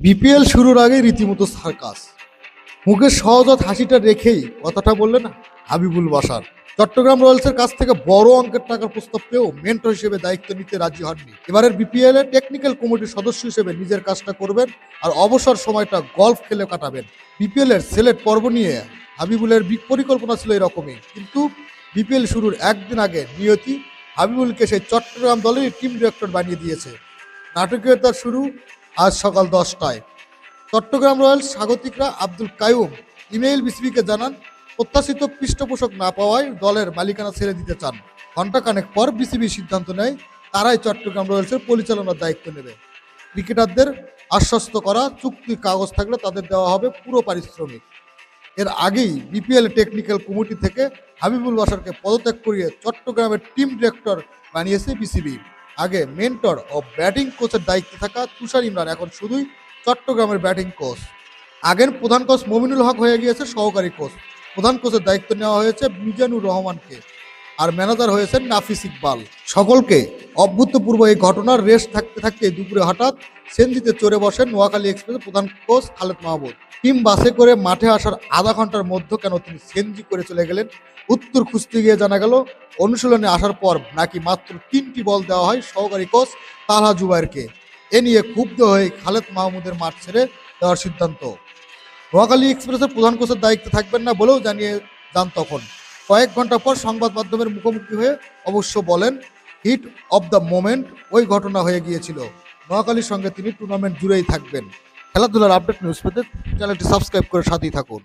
BPL শুরুর আগে রীতিমতো সার্কাস। মুখের সহজত হাসিটা রেখেই কথাটা বললেন হাবিবুল বাশার। চট্টগ্রাম রয়্যালসের কাছ থেকে বড় অঙ্কের টাকার প্রস্তাব পেয়েও মেন্টর হিসেবে দায়িত্ব নিতে রাজি হননি। এবারের বিপিএল এর টেকনিক্যাল কমিটির সদস্য হিসেবে নিজের কাজটা করবেন আর অবসর সময়টা গলফ খেলে কাটাবেন। বিপিএল এর সিলেট পর্ব নিয়ে হাবিবুলের পরিকল্পনা ছিল এরকমই, কিন্তু বিপিএল শুরুর একদিন আগে নিয়তি হাবিবুলকে সেই চট্টগ্রাম দলের টিম ডিরেক্টর বানিয়ে দিয়েছে। নাটকীয়তার শুরু আজ সকাল 10টায়। চট্টগ্রাম রয়্যালস স্বাগতিকরা আব্দুল কাইয়ুম ইমেইল বিসিবিকে জানান প্রত্যাশিত পৃষ্ঠপোষক না পাওয়ায় দলের মালিকানা ছেড়ে দিতে চান। ঘণ্টাখানেক পর বিসিবি সিদ্ধান্ত নেয় তারাই চট্টগ্রাম রয়্যালসের পরিচালনার দায়িত্ব নেবে। ক্রিকেটারদের আশ্বস্ত করা, চুক্তির কাগজ থাকলে তাদের দেওয়া হবে পুরো পারিশ্রমিক। এর আগেই বিপিএল টেকনিক্যাল কমিটি থেকে হাবিবুল বাশারকে পদত্যাগ করিয়ে চট্টগ্রামের টিম ডিরেক্টর বানিয়েছে বিসিবি। আগে মেন্টর ও ব্যাটিং কোচের দায়িত্বে থাকা তুষার ইমরান এখন শুধুই চট্টগ্রামের ব্যাটিং কোচ। আগের প্রধান কোচ মমিনুল হক হয়ে গিয়েছে সহকারী কোচ। প্রধান কোচের দায়িত্ব নেওয়া হয়েছে মিজানুর রহমানকে, আর ম্যানেজার হয়েছেন নাফিস ইকবাল। সকলকে অভূতপূর্ব এই ঘটনার রেশ থাকতে থাকতে দুপুরে হঠাৎ সেনজিতে চড়ে বসেন নোয়াখালী এক্সপ্রেসের প্রধান কোচ খালেদ মাহমুদ। টিম বাসে করে মাঠে আসার আধা ঘন্টার মধ্যে কেন তিনি সেনজি করে চলে গেলেন উত্তর খুঁজতে গিয়ে জানা গেল অনুশীলনে আসার পর নাকি মাত্র 3টি বল দেওয়া হয় সহকারী কোচ তালহা জুবায়েরকে। এ নিয়ে ক্ষুব্ধ হয়ে খালেদ মাহমুদের মাঠ ছেড়ে দেওয়ার সিদ্ধান্ত। নোয়াখালী এক্সপ্রেসের প্রধান কোচের দায়িত্বে থাকবেন না বলেও জানিয়ে যান তখন। কয়েক ঘন্টা পর সংবাদ মাধ্যমের মুখোমুখি হয়ে অবশ্য বলেন হিট অব দ্য মোমেন্ট ওই ঘটনা হয়ে গিয়েছিল। নোয়াখালীর সঙ্গে তিনি টুর্নামেন্ট জুড়েই থাকবেন। খেলাধুলার আপডেট নিউজ পেতে চ্যানেলটি সাবস্ক্রাইব করে সাথেই থাকুন।